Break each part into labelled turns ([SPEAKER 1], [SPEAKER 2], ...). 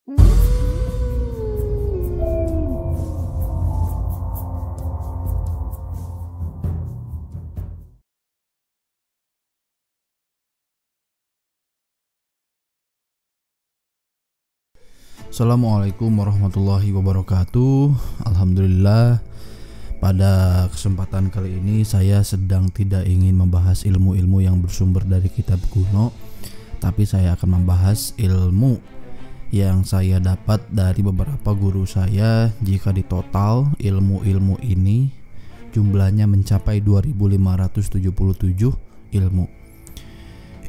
[SPEAKER 1] Assalamualaikum warahmatullahi wabarakatuh. Alhamdulillah, pada kesempatan kali ini saya sedang tidak ingin membahas ilmu-ilmu yang bersumber dari kitab kuno, tapi saya akan membahas ilmu yang saya dapat dari beberapa guru saya. Jika ditotal ilmu-ilmu ini jumlahnya mencapai 2577 ilmu.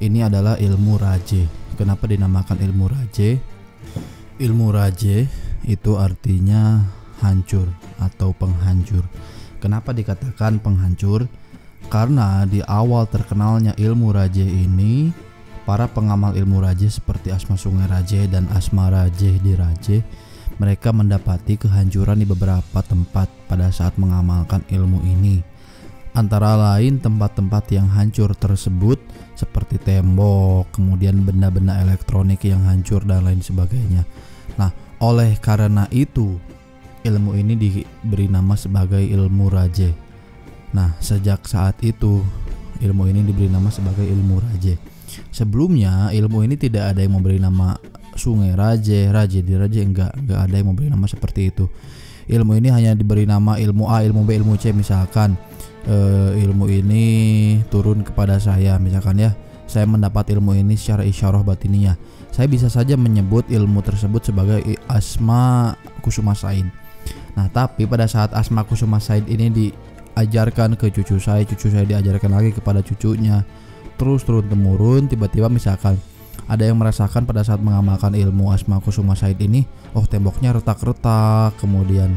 [SPEAKER 1] Ini adalah ilmu raje. Kenapa dinamakan ilmu raje? Ilmu raje itu artinya hancur atau penghancur. Kenapa dikatakan penghancur? Karena di awal terkenalnya ilmu raje ini, para pengamal ilmu raje seperti Asma Sungai Raje dan Asma Raje di Raje, mereka mendapati kehancuran di beberapa tempat pada saat mengamalkan ilmu ini. Antara lain tempat-tempat yang hancur tersebut seperti tembok, kemudian benda-benda elektronik yang hancur dan lain sebagainya. Nah, oleh karena itu ilmu ini diberi nama sebagai ilmu raje. Nah, sejak saat itu ilmu ini diberi nama sebagai ilmu raje. Sebelumnya ilmu ini tidak ada yang memberi nama Sungai Raje, Raje di Raje, enggak ada yang memberi nama seperti itu. Ilmu ini hanya diberi nama ilmu A, ilmu B, ilmu C. Misalkan ilmu ini turun kepada saya, misalkan ya, saya mendapat ilmu ini secara isyarah batiniyah. Saya bisa saja menyebut ilmu tersebut sebagai Asma Kusuma Said. Nah, tapi pada saat Asma Kusuma Said ini diajarkan ke cucu saya diajarkan lagi kepada cucunya, terus turun temurun, tiba-tiba misalkan ada yang merasakan pada saat mengamalkan ilmu Asma Kusuma Said ini, oh temboknya retak-retak, kemudian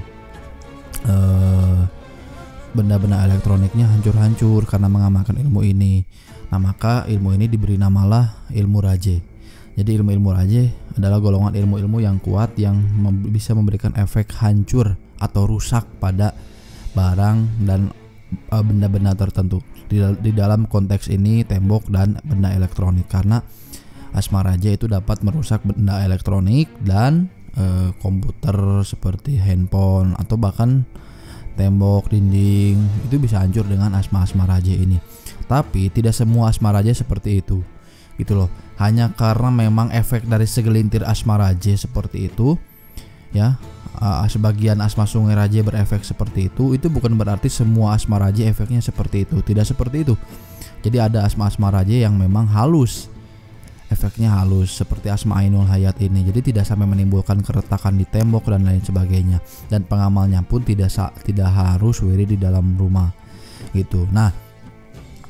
[SPEAKER 1] benda-benda elektroniknya hancur-hancur karena mengamalkan ilmu ini. Nah, maka ilmu ini diberi namalah ilmu raje. Jadi ilmu-ilmu raje adalah golongan ilmu-ilmu yang kuat yang bisa memberikan efek hancur atau rusak pada barang dan benda-benda tertentu. Di dalam konteks ini tembok dan benda elektronik, karena Asma Raje itu dapat merusak benda elektronik dan komputer seperti handphone atau bahkan tembok, dinding, itu bisa hancur dengan asma-asma raje ini. Tapi tidak semua asma raje seperti itu, gitu loh. Hanya karena memang efek dari segelintir asma raje seperti itu, ya, sebagian asma sungai raje berefek seperti itu bukan berarti semua asma raje efeknya seperti itu. Tidak seperti itu. Jadi ada asma-asma raje yang memang halus, efeknya halus seperti Asma Ainul Hayat ini. Jadi tidak sampai menimbulkan keretakan di tembok dan lain sebagainya. Dan pengamalnya pun tidak harus wirid di dalam rumah, gitu. Nah,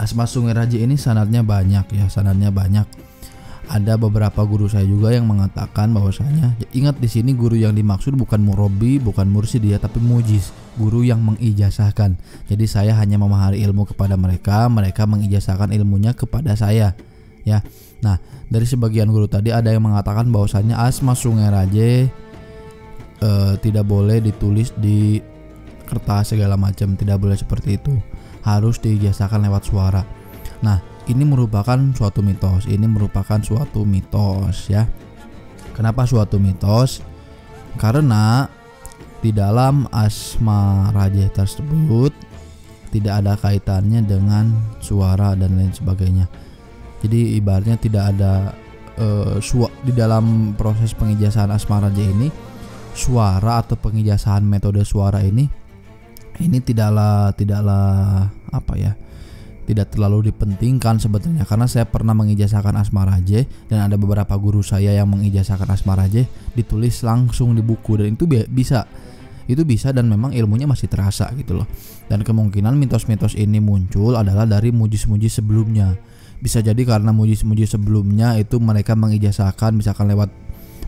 [SPEAKER 1] Asma Sungai Raje ini sanadnya banyak ya, sanadnya banyak. Ada beberapa guru saya juga yang mengatakan bahwasanya, ingat di sini guru yang dimaksud bukan murabi, bukan mursyid ya, tapi mujiz, guru yang mengijazahkan. Jadi saya hanya memahari ilmu kepada mereka, mereka mengijazahkan ilmunya kepada saya, ya. Nah, dari sebagian guru tadi ada yang mengatakan bahwasannya Asma Sungai Raje tidak boleh ditulis di kertas segala macam, tidak boleh seperti itu, harus diijazahkan lewat suara. Nah, ini merupakan suatu mitos, ya. Kenapa suatu mitos? Karena di dalam Asma Raje tersebut tidak ada kaitannya dengan suara dan lain sebagainya. Jadi ibaratnya tidak ada di dalam proses pengijazahan Asma Raje ini, suara atau pengijazahan metode suara ini tidaklah tidak terlalu dipentingkan sebetulnya, karena saya pernah mengijazahkan Asma Raje dan ada beberapa guru saya yang mengijazahkan Asma Raje ditulis langsung di buku, dan itu bisa dan memang ilmunya masih terasa, gitu loh. Dan kemungkinan mitos-mitos ini muncul adalah dari mujiz-mujiz sebelumnya. Bisa jadi karena mujiz-mujiz sebelumnya itu mereka mengijazahkan misalkan lewat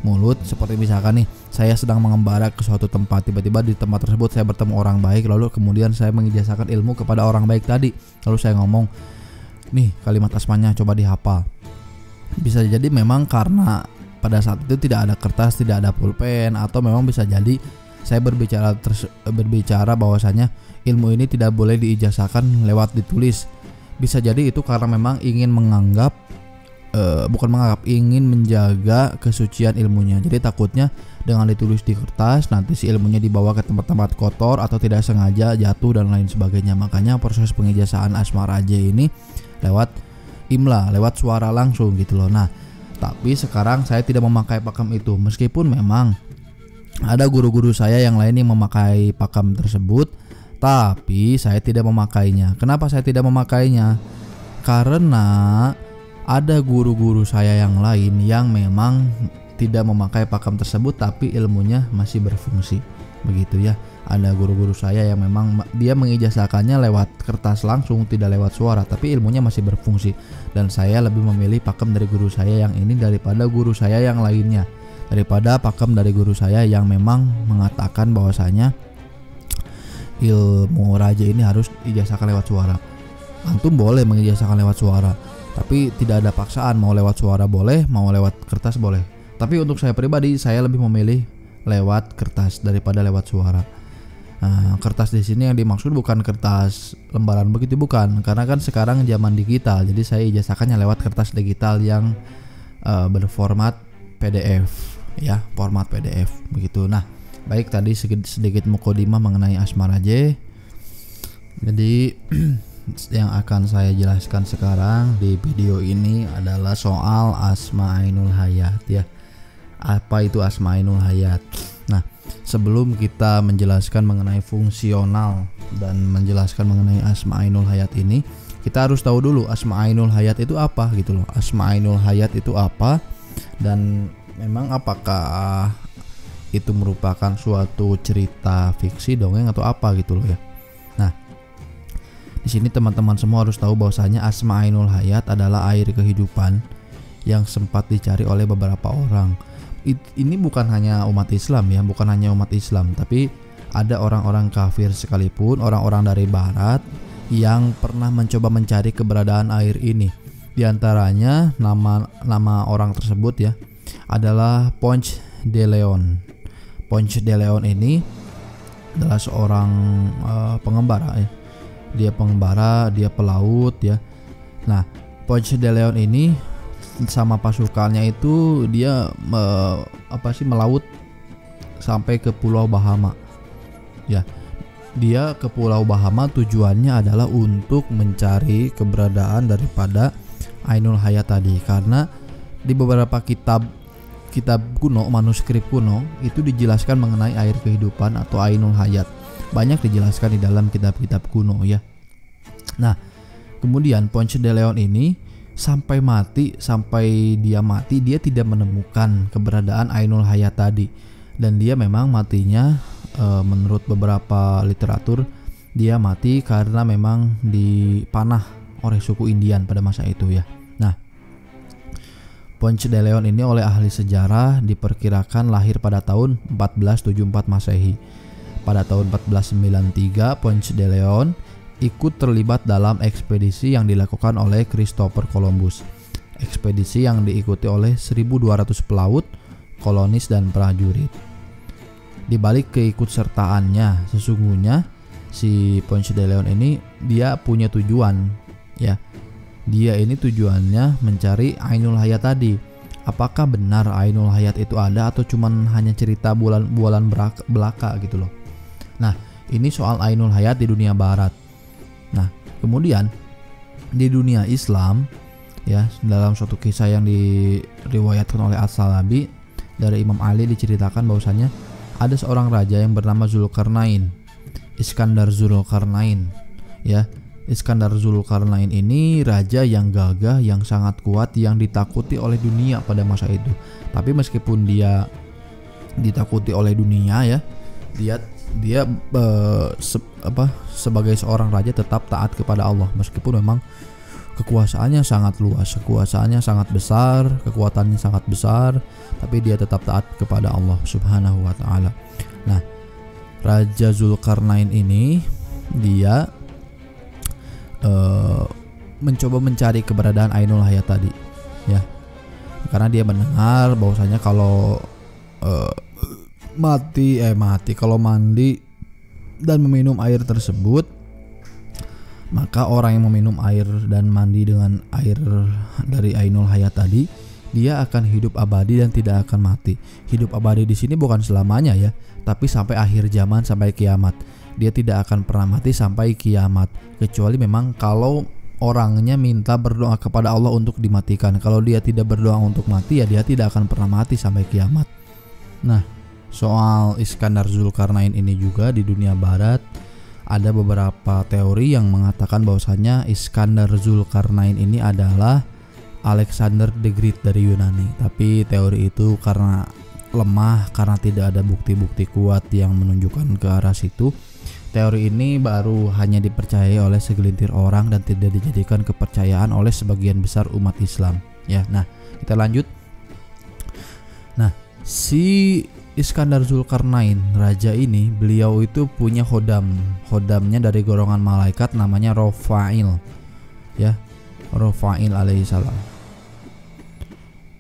[SPEAKER 1] mulut, seperti misalkan nih, saya sedang mengembara ke suatu tempat, tiba-tiba di tempat tersebut saya bertemu orang baik, lalu kemudian saya mengijazahkan ilmu kepada orang baik tadi, lalu saya ngomong, nih kalimat asmanya coba dihafal. Bisa jadi memang karena pada saat itu tidak ada kertas, tidak ada pulpen, atau memang bisa jadi saya berbicara bahwasanya ilmu ini tidak boleh diijazahkan lewat ditulis. Bisa jadi itu karena memang ingin menganggap ingin menjaga kesucian ilmunya. Jadi takutnya dengan ditulis di kertas nanti si ilmunya dibawa ke tempat-tempat kotor atau tidak sengaja jatuh dan lain sebagainya. Makanya proses pengijazaan Asma Raja ini lewat imla, lewat suara langsung gitu loh. Nah, tapi sekarang saya tidak memakai pakem itu, meskipun memang ada guru-guru saya yang lain yang memakai pakem tersebut, tapi saya tidak memakainya. Kenapa saya tidak memakainya? Karena ada guru-guru saya yang lain yang memang tidak memakai pakem tersebut tapi ilmunya masih berfungsi. Begitu ya. Ada guru-guru saya yang memang dia mengijazahkannya lewat kertas langsung, tidak lewat suara, tapi ilmunya masih berfungsi. Dan saya lebih memilih pakem dari guru saya yang ini daripada guru saya yang lainnya. Daripada pakem dari guru saya yang memang mengatakan bahwasanya ilmu raja ini harus ijazahkan lewat suara. Antum boleh mengijazahkan lewat suara, tapi tidak ada paksaan, mau lewat suara boleh, mau lewat kertas boleh. Tapi untuk saya pribadi, saya lebih memilih lewat kertas daripada lewat suara. Nah, kertas di sini yang dimaksud bukan kertas lembaran begitu, bukan, karena kan sekarang zaman digital. Jadi saya ijazahkannya lewat kertas digital yang berformat PDF, ya, format PDF begitu. Nah, baik, tadi sedikit mukadimah mengenai Asma Raja. Jadi yang akan saya jelaskan sekarang di video ini adalah soal Asmaul Hayat ya. Apa itu Asmaul Hayat? Nah, sebelum kita menjelaskan mengenai fungsional dan menjelaskan mengenai Asmaul Hayat ini, kita harus tahu dulu Asmaul Hayat itu apa gitu loh. Asmaul Hayat itu apa dan memang apakah itu merupakan suatu cerita fiksi, dongeng atau apa gitu loh ya. Nah, di sini teman-teman semua harus tahu bahwasanya Asmaul Hayat adalah air kehidupan yang sempat dicari oleh beberapa orang. Ini bukan hanya umat Islam ya, bukan hanya umat Islam, tapi ada orang-orang kafir sekalipun, orang-orang dari barat yang pernah mencoba mencari keberadaan air ini. Di antaranya nama orang tersebut ya adalah Ponce de Leon. Ponce de Leon ini adalah seorang pengembara ya. Dia pengembara, dia pelaut ya. Nah, Ponce de Leon ini sama pasukannya itu dia melaut sampai ke Pulau Bahama. Ya. Dia ke Pulau Bahama tujuannya adalah untuk mencari keberadaan daripada Ainul Hayat tadi, karena di beberapa kitab kuno, manuskrip kuno itu dijelaskan mengenai air kehidupan atau Ainul Hayat. Banyak dijelaskan di dalam kitab-kitab kuno ya. Nah, kemudian Ponce de Leon ini sampai dia mati dia tidak menemukan keberadaan Ainul Hayat tadi, dan dia memang matinya menurut beberapa literatur dia mati karena memang dipanah oleh suku Indian pada masa itu ya. Nah, Ponce de Leon ini oleh ahli sejarah diperkirakan lahir pada tahun 1474 Masehi. Pada tahun 1493 Ponce de Leon ikut terlibat dalam ekspedisi yang dilakukan oleh Christopher Columbus. Ekspedisi yang diikuti oleh 1.200 pelaut, kolonis dan prajurit. Di balik keikutsertaannya, sesungguhnya si Ponce de Leon ini dia punya tujuan ya. Dia ini tujuannya mencari Ainul Hayat tadi. Apakah benar Ainul Hayat itu ada atau cuman hanya cerita bualan belaka gitu loh. Nah, ini soal Ainul Hayat di dunia barat. Nah, kemudian di dunia Islam ya, dalam suatu kisah yang diriwayatkan oleh As-Salabi dari Imam Ali diceritakan bahwasanya ada seorang raja yang bernama Zulkarnain, Iskandar Zulkarnain ya. Iskandar Zulkarnain ini raja yang gagah, yang sangat kuat, yang ditakuti oleh dunia pada masa itu. Tapi meskipun dia ditakuti oleh dunia ya, dia sebagai seorang raja tetap taat kepada Allah, meskipun memang kekuasaannya sangat luas, kekuasaannya sangat besar, kekuatannya sangat besar, tapi dia tetap taat kepada Allah Subhanahu wa taala. Nah, Raja Zulkarnain ini dia mencoba mencari keberadaan Ainul Hayat tadi ya. Karena dia mendengar bahwasanya kalau kalau mandi dan meminum air tersebut Maka orang yang meminum air dan mandi dengan air dari Ainul Hayat tadi, dia akan hidup abadi dan tidak akan mati. Hidup abadi di sini bukan selamanya ya, tapi sampai akhir zaman, sampai kiamat. Dia tidak akan pernah mati sampai kiamat, kecuali memang kalau orangnya minta berdoa kepada Allah untuk dimatikan. Kalau dia tidak berdoa untuk mati, ya dia tidak akan pernah mati sampai kiamat. Nah, soal Iskandar Zulkarnain ini juga di dunia barat ada beberapa teori yang mengatakan bahwasanya Iskandar Zulkarnain ini adalah Alexander the Great dari Yunani. Tapi teori itu karena lemah, karena tidak ada bukti-bukti kuat yang menunjukkan ke arah situ. Teori ini baru hanya dipercayai oleh segelintir orang dan tidak dijadikan kepercayaan oleh sebagian besar umat Islam. Ya, nah kita lanjut. Nah, si Iskandar Zulkarnain, raja ini, beliau itu punya Khodamnya dari golongan malaikat namanya Rofail. Ya, Rofail alaihissalam.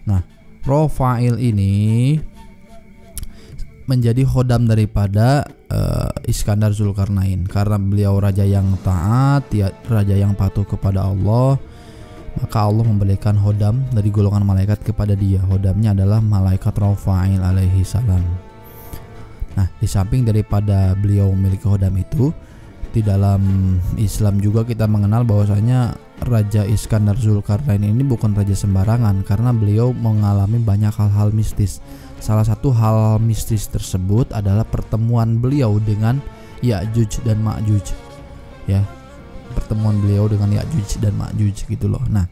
[SPEAKER 1] Nah, Rofail ini menjadi khodam daripada Iskandar Zulkarnain karena beliau raja yang taat, raja yang patuh kepada Allah. Maka Allah memberikan khodam dari golongan malaikat kepada dia. Khodamnya adalah malaikat Rofail alaihi salam. Nah, di samping daripada beliau memiliki khodam itu, di dalam Islam juga kita mengenal bahwasanya Raja Iskandar Zulkarnain ini bukan raja sembarangan karena beliau mengalami banyak hal-hal mistis. Salah satu hal mistis tersebut adalah pertemuan beliau dengan Ya'juj dan Ma'juj. Ya, pertemuan beliau dengan Ya'juj dan Ma'juj gitu loh. Nah,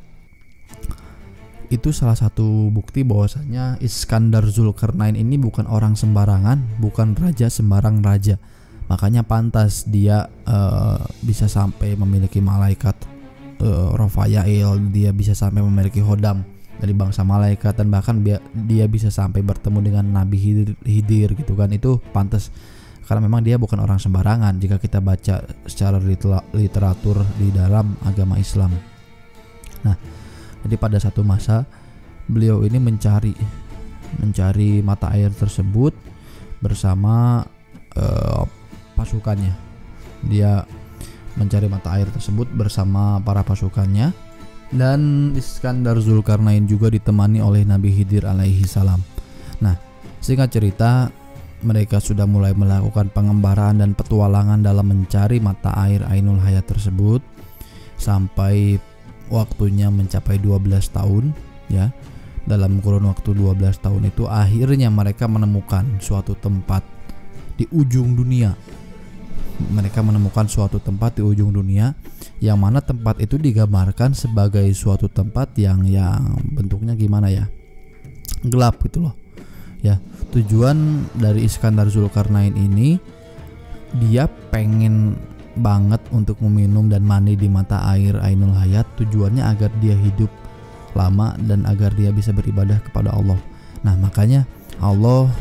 [SPEAKER 1] itu salah satu bukti bahwasanya Iskandar Zulkarnain ini bukan orang sembarangan, bukan raja sembarang raja. Makanya pantas dia bisa sampai memiliki malaikat Rofail, dia bisa sampai memiliki khodam dari bangsa malaikat, dan bahkan dia bisa sampai bertemu dengan Nabi Khidir gitu kan. Itu pantas karena memang dia bukan orang sembarangan jika kita baca secara literatur di dalam agama Islam. Nah, jadi pada satu masa beliau ini mencari mata air tersebut bersama pasukannya. Dia mencari mata air tersebut bersama para pasukannya, dan Iskandar Zulkarnain juga ditemani oleh Nabi Khidir alaihi salam. Nah, singkat cerita, mereka sudah mulai melakukan pengembaraan dan petualangan dalam mencari mata air Ainul Hayat tersebut sampai waktunya mencapai 12 tahun ya. Dalam kurun waktu 12 tahun itu akhirnya mereka menemukan suatu tempat di ujung dunia. Mereka menemukan suatu tempat di ujung dunia yang mana tempat itu digambarkan sebagai suatu tempat yang bentuknya gimana ya? Gelap gitu loh. Ya, tujuan dari Iskandar Zulkarnain ini, dia pengen banget untuk meminum dan mandi di mata air Ainul Hayat. Tujuannya agar dia hidup lama dan agar dia bisa beribadah kepada Allah. Nah, makanya Allah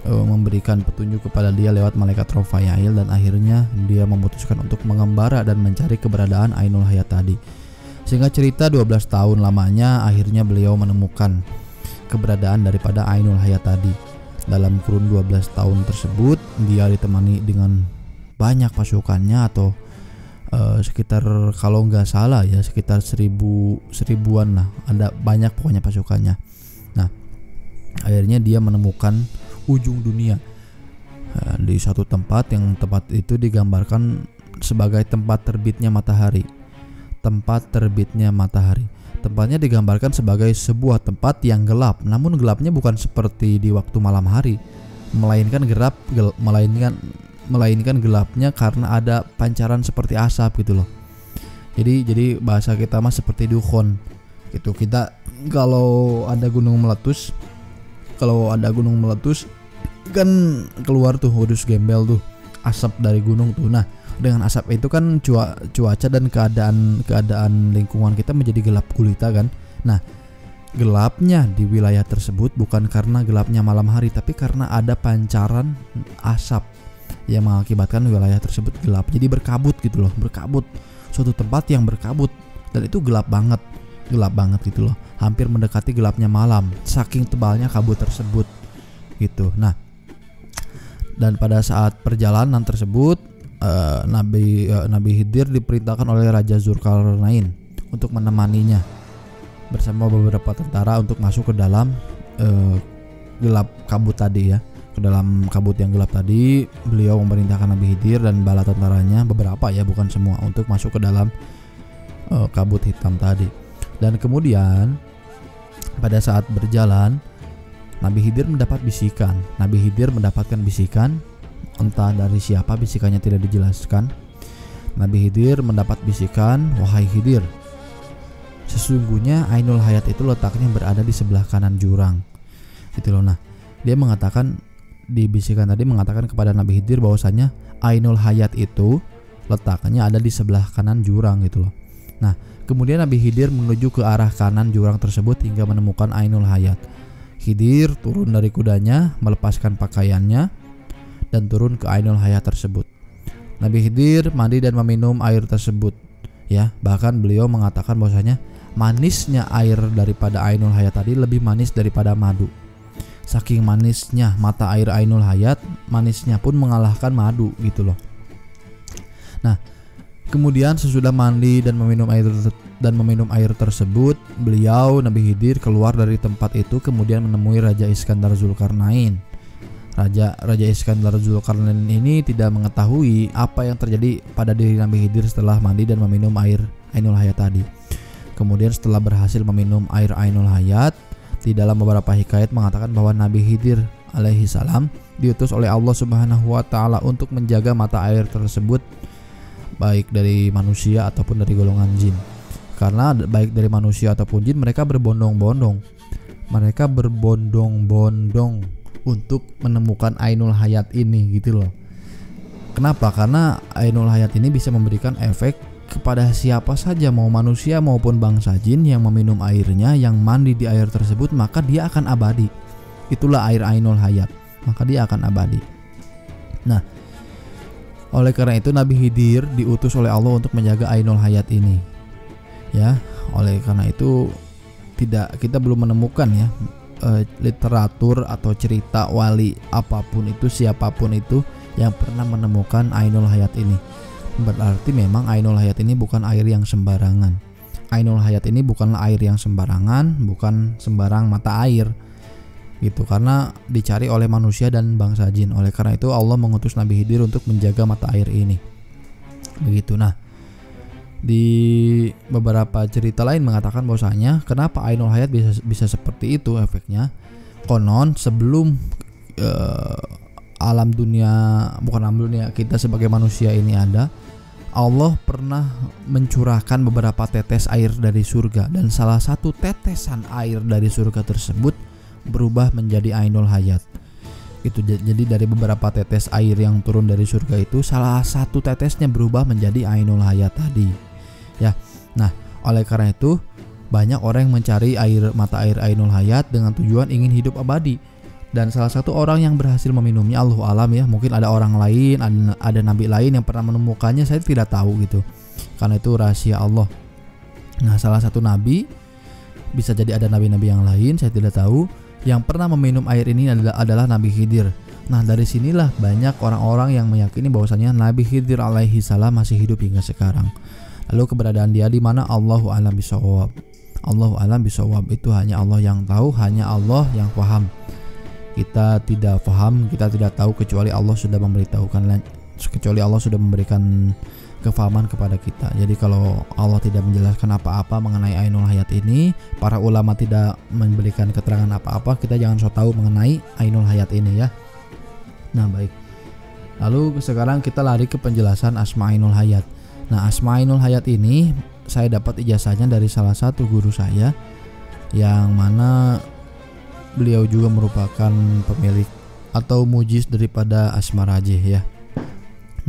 [SPEAKER 1] memberikan petunjuk kepada dia lewat malaikat Rofail, dan akhirnya dia memutuskan untuk mengembara dan mencari keberadaan Ainul Hayat tadi. Sehingga cerita 12 tahun lamanya akhirnya beliau menemukan keberadaan daripada Ainul Hayat tadi. Dalam kurun 12 tahun tersebut dia ditemani dengan banyak pasukannya, atau sekitar, kalau nggak salah ya, sekitar seribuan lah, ada banyak pokoknya pasukannya. Nah, akhirnya dia menemukan ujung dunia di satu tempat, yang tempat itu digambarkan sebagai tempat terbitnya matahari. Tempatnya digambarkan sebagai sebuah tempat yang gelap, namun gelapnya bukan seperti di waktu malam hari, melainkan gelapnya karena ada pancaran seperti asap gitu loh. Jadi bahasa kita mah seperti dukhon gitu. Kita kalau ada gunung meletus kan keluar tuh wedus gembel tuh, asap dari gunung tuh. Nah, dengan asap itu kan cuaca dan keadaan lingkungan kita menjadi gelap gulita kan. Nah, gelapnya di wilayah tersebut bukan karena gelapnya malam hari, tapi karena ada pancaran asap yang mengakibatkan wilayah tersebut gelap. Jadi berkabut gitu loh, suatu tempat yang berkabut, dan itu gelap banget gitu loh, hampir mendekati gelapnya malam, saking tebalnya kabut tersebut gitu. Nah, dan pada saat perjalanan tersebut Nabi Khidir diperintahkan oleh Raja Zulkarnain untuk menemaninya bersama beberapa tentara untuk masuk ke dalam gelap kabut tadi ya. Ke dalam kabut yang gelap tadi, beliau memerintahkan Nabi Khidir dan bala tentaranya, beberapa ya, bukan semua, untuk masuk ke dalam kabut hitam tadi. Dan kemudian pada saat berjalan, Nabi Khidir mendapat bisikan. Nabi Khidir mendapatkan bisikan, entah dari siapa, bisikannya tidak dijelaskan. Nabi Khidir mendapat bisikan, "Wahai Khidir, sesungguhnya Ainul Hayat itu letaknya berada di sebelah kanan jurang." Gitu loh. Nah, dia mengatakan, di bisikan tadi mengatakan kepada Nabi Khidir bahwasanya Ainul Hayat itu letaknya ada di sebelah kanan jurang gitu loh. Nah, kemudian Nabi Khidir menuju ke arah kanan jurang tersebut hingga menemukan Ainul Hayat. Khidir turun dari kudanya, melepaskan pakaiannya dan turun ke Ainul Hayat tersebut. Nabi Khidir mandi dan meminum air tersebut. Ya, bahkan beliau mengatakan bahwasanya manisnya air daripada Ainul Hayat tadi lebih manis daripada madu. Saking manisnya mata air Ainul Hayat, manisnya pun mengalahkan madu gitu loh. Nah, kemudian sesudah mandi dan meminum air tersebut, beliau Nabi Khidir keluar dari tempat itu kemudian menemui Raja Iskandar Zulkarnain. Raja Iskandar Zulkarnain ini tidak mengetahui apa yang terjadi pada diri Nabi Khidir setelah mandi dan meminum air Ainul Hayat tadi. Kemudian setelah berhasil meminum air Ainul Hayat, di dalam beberapa hikayat mengatakan bahwa Nabi Khidir alaihi salam diutus oleh Allah Subhanahu wa taala untuk menjaga mata air tersebut, baik dari manusia ataupun dari golongan jin. Karena baik dari manusia ataupun jin, mereka berbondong-bondong untuk menemukan Ainul Hayat ini gitu loh. Kenapa? Karena Ainul Hayat ini bisa memberikan efek kepada siapa saja, mau manusia maupun bangsa jin yang meminum airnya, yang mandi di air tersebut, maka dia akan abadi. Itulah air Ainul Hayat, maka dia akan abadi. Nah, oleh karena itu Nabi Khidir diutus oleh Allah untuk menjaga Ainul Hayat ini. Ya, oleh karena itu kita belum menemukan ya literatur atau cerita wali apapun itu, siapapun itu yang pernah menemukan Ainul Hayat ini. Berarti memang Ainul Hayat ini bukan air yang sembarangan. Ainul Hayat ini bukanlah air yang sembarangan, bukan sembarang mata air gitu, karena dicari oleh manusia dan bangsa jin. Oleh karena itu Allah mengutus Nabi Khidir untuk menjaga mata air ini. Begitu. Nah, di beberapa cerita lain mengatakan bahwasanya kenapa Ainul Hayat bisa seperti itu efeknya. Konon sebelum alam dunia kita sebagai manusia ini ada, Allah pernah mencurahkan beberapa tetes air dari surga, dan salah satu tetesan air dari surga tersebut berubah menjadi Ainul Hayat. Itu jadi dari beberapa tetes air yang turun dari surga itu, salah satu tetesnya berubah menjadi Ainul Hayat tadi. Ya. Nah, oleh karena itu banyak orang yang mencari mata air Ainul Hayat dengan tujuan ingin hidup abadi. Dan salah satu orang yang berhasil meminumnya, Allahu alam ya, mungkin ada orang lain, ada nabi lain yang pernah menemukannya, saya tidak tahu gitu, karena itu rahasia Allah. Nah, salah satu nabi, bisa jadi ada nabi-nabi yang lain, saya tidak tahu, yang pernah meminum air ini adalah Nabi Khidir. Nah, dari sinilah banyak orang-orang yang meyakini bahwasanya Nabi Khidir alaihi salam masih hidup hingga sekarang. Lalu keberadaan dia di mana, Allahu alam bisawab. Allahu alam bisawab, itu hanya Allah yang tahu, hanya Allah yang paham. Kita tidak paham, kita tidak tahu kecuali Allah sudah memberikan kefahaman kepada kita. Jadi kalau Allah tidak menjelaskan apa-apa mengenai Ainul Hayat ini, para ulama tidak memberikan keterangan apa-apa, kita jangan so tahu mengenai Ainul Hayat ini ya. Nah, baik. Lalu sekarang kita lari ke penjelasan Asma Ainul Hayat. Nah, Asma Ainul Hayat ini saya dapat ijazahnya dari salah satu guru saya, yang mana beliau juga merupakan pemilik atau mujiz daripada Asma Rajih ya.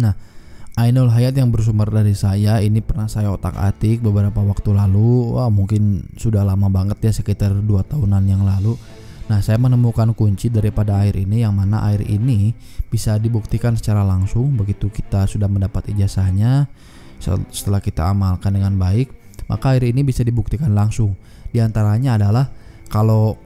[SPEAKER 1] Nah, Ainul Hayat yang bersumber dari saya ini pernah saya otak-atik beberapa waktu lalu. Wah, mungkin sudah lama banget ya, sekitar 2 tahunan yang lalu. Nah, saya menemukan kunci daripada air ini, yang mana air ini bisa dibuktikan secara langsung begitu kita sudah mendapat ijazahnya. Setelah kita amalkan dengan baik, maka air ini bisa dibuktikan langsung. Di antaranya adalah kalau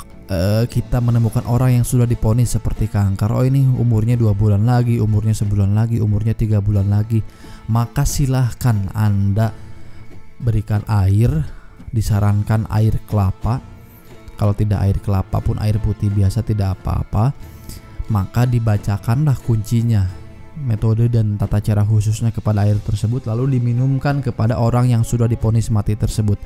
[SPEAKER 1] kita menemukan orang yang sudah diponis seperti kanker, oh ini umurnya 2 bulan lagi, umurnya sebulan lagi, umurnya 3 bulan lagi, maka silahkan Anda berikan air, disarankan air kelapa. Kalau tidak air kelapa pun air putih biasa tidak apa-apa. Maka dibacakanlah kuncinya, metode dan tata cara khususnya kepada air tersebut, lalu diminumkan kepada orang yang sudah diponis mati tersebut.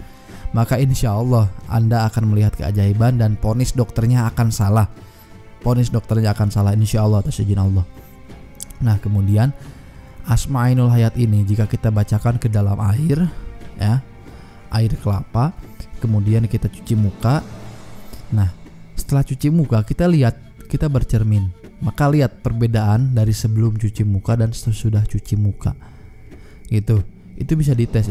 [SPEAKER 1] Maka insya Allah Anda akan melihat keajaiban dan ponis dokternya akan salah. Ponis dokternya akan salah insya Allah atas izin Allah. Nah kemudian Asma'inul Hayat ini jika kita bacakan ke dalam air, ya, air kelapa, kemudian kita cuci muka. Nah setelah cuci muka kita lihat, kita bercermin, maka lihat perbedaan dari sebelum cuci muka dan sesudah cuci muka. Gitu. Itu bisa dites,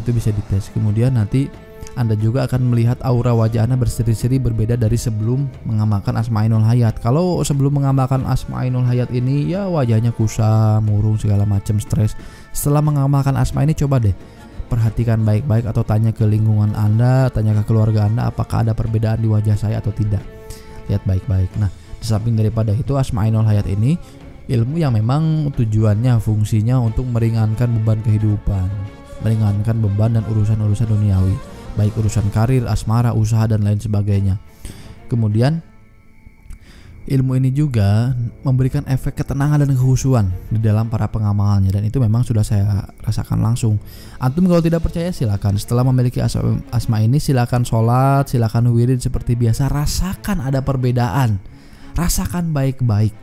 [SPEAKER 1] Kemudian nanti Anda juga akan melihat aura wajah Anda berseri-seri berbeda dari sebelum mengamalkan Asma'inul Hayat. Kalau sebelum mengamalkan Asma'inul Hayat ini ya wajahnya kusam, murung, segala macam, stres. Setelah mengamalkan Asma ini coba deh perhatikan baik-baik atau tanya ke lingkungan Anda, tanya ke keluarga Anda apakah ada perbedaan di wajah saya atau tidak. Lihat baik-baik. Nah, di samping daripada itu Asma'inul Hayat ini ilmu yang memang tujuannya, fungsinya untuk meringankan beban kehidupan, meringankan beban dan urusan-urusan duniawi, baik urusan karir, asmara, usaha dan lain sebagainya. Kemudian ilmu ini juga memberikan efek ketenangan dan kekhusyuan di dalam para pengamalnya, dan itu memang sudah saya rasakan langsung. Antum kalau tidak percaya silakan, setelah memiliki asma ini silakan sholat, silakan wirid seperti biasa, rasakan ada perbedaan, rasakan baik-baik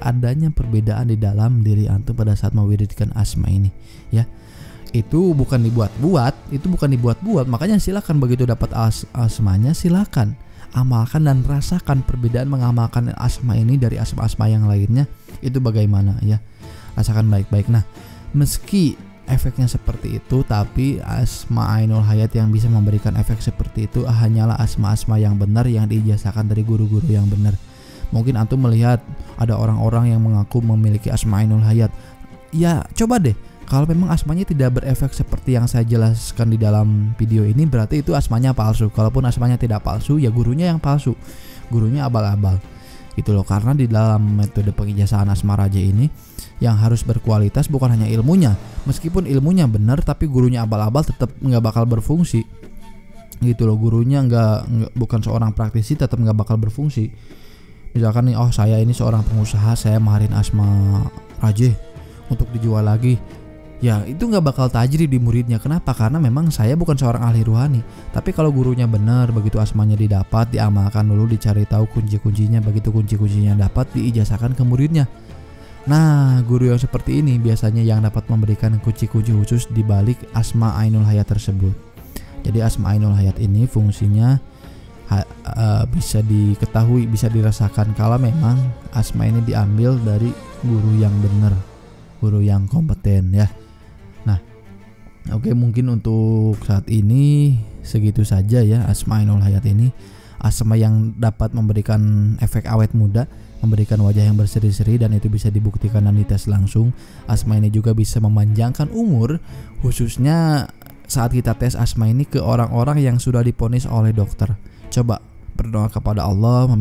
[SPEAKER 1] adanya perbedaan di dalam diri antum pada saat mewiridkan asma ini, ya. Itu bukan dibuat-buat, makanya silakan begitu dapat asmanya silakan amalkan dan rasakan perbedaan mengamalkan asma ini dari asma-asma yang lainnya itu bagaimana, ya. Rasakan baik-baik. Nah, meski efeknya seperti itu, tapi Asma'inul Hayat yang bisa memberikan efek seperti itu hanyalah asma-asma yang benar yang diijazahkan dari guru-guru yang benar. Mungkin antum melihat ada orang-orang yang mengaku memiliki Asma'inul Hayat. Ya, coba deh. Kalau memang asmanya tidak berefek seperti yang saya jelaskan di dalam video ini, berarti itu asmanya palsu. Kalaupun asmanya tidak palsu, ya gurunya yang palsu. Gurunya abal-abal. Gitu loh, karena di dalam metode pengijazahan asma raja ini yang harus berkualitas bukan hanya ilmunya. Meskipun ilmunya benar, tapi gurunya abal-abal tetap nggak bakal berfungsi. Gitu loh, gurunya bukan seorang praktisi, tetap nggak bakal berfungsi. Misalkan nih, oh saya ini seorang pengusaha, saya maharin asma raja untuk dijual lagi. Ya itu nggak bakal tajrib di muridnya. Kenapa? Karena memang saya bukan seorang ahli ruhani. Tapi kalau gurunya benar, begitu asmanya didapat, diamalkan dulu, dicari tahu kunci-kuncinya, begitu kunci-kuncinya dapat, diijazahkan ke muridnya. Nah, guru yang seperti ini biasanya yang dapat memberikan kunci-kunci khusus di balik Asma'inul Hayat tersebut. Jadi Asma'inul Hayat ini fungsinya bisa diketahui, bisa dirasakan kalau memang asma ini diambil dari guru yang benar, guru yang kompeten, ya. Oke, mungkin untuk saat ini segitu saja ya Asma'inul Hayat ini. Asma yang dapat memberikan efek awet muda, memberikan wajah yang berseri-seri, dan itu bisa dibuktikan dan dites langsung. Asma ini juga bisa memanjangkan umur, khususnya saat kita tes asma ini ke orang-orang yang sudah diponis oleh dokter. Coba berdoa kepada Allah,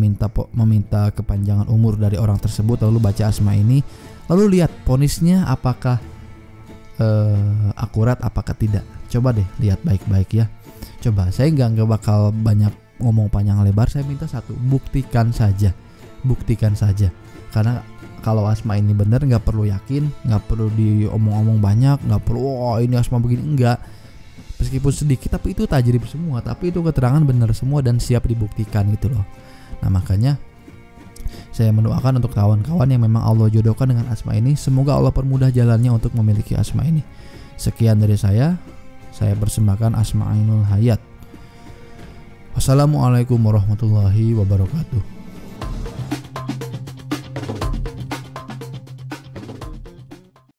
[SPEAKER 1] meminta kepanjangan umur dari orang tersebut, lalu baca asma ini, lalu lihat ponisnya apakah akurat apakah tidak. Coba deh lihat baik-baik ya. Coba, saya nggak bakal banyak ngomong panjang lebar. Saya minta satu, buktikan saja. Karena kalau asma ini benar nggak perlu yakin, nggak perlu diomong-omong banyak, nggak perlu oh ini asma begini, enggak. Meskipun sedikit tapi itu tajrib semua, tapi itu keterangan benar semua dan siap dibuktikan gitu loh. Nah makanya saya mendoakan untuk kawan-kawan yang memang Allah jodohkan dengan asma ini, semoga Allah permudah jalannya untuk memiliki asma ini. Sekian dari saya persembahkan Asma'inul Hayat. Wassalamualaikum warahmatullahi wabarakatuh.